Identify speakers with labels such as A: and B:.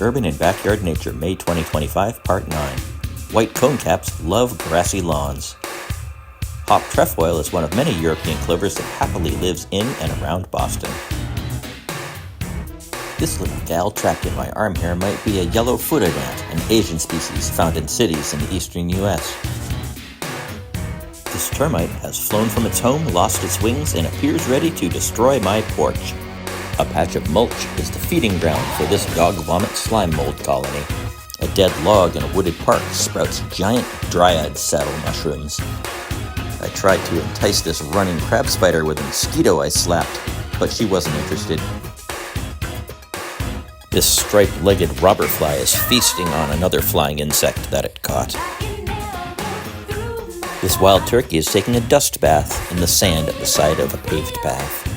A: Urban and Backyard Nature, May 2025, Part 9. White conecaps love grassy lawns. Hop trefoil is one of many European clovers that happily lives in and around Boston. This little gal trapped in my arm here might be a yellow-footed ant, an Asian species found in cities in the eastern U.S. This termite has flown from its home, lost its wings, and appears ready to destroy my porch. A patch of mulch is the feeding ground for this dog vomit slime mold colony. A dead log in a wooded park sprouts giant dryad saddle mushrooms. I tried to entice this running crab spider with a mosquito I slapped, but she wasn't interested. This striped-legged robber fly is feasting on another flying insect that it caught. This wild turkey is taking a dust bath in the sand at the side of a paved path.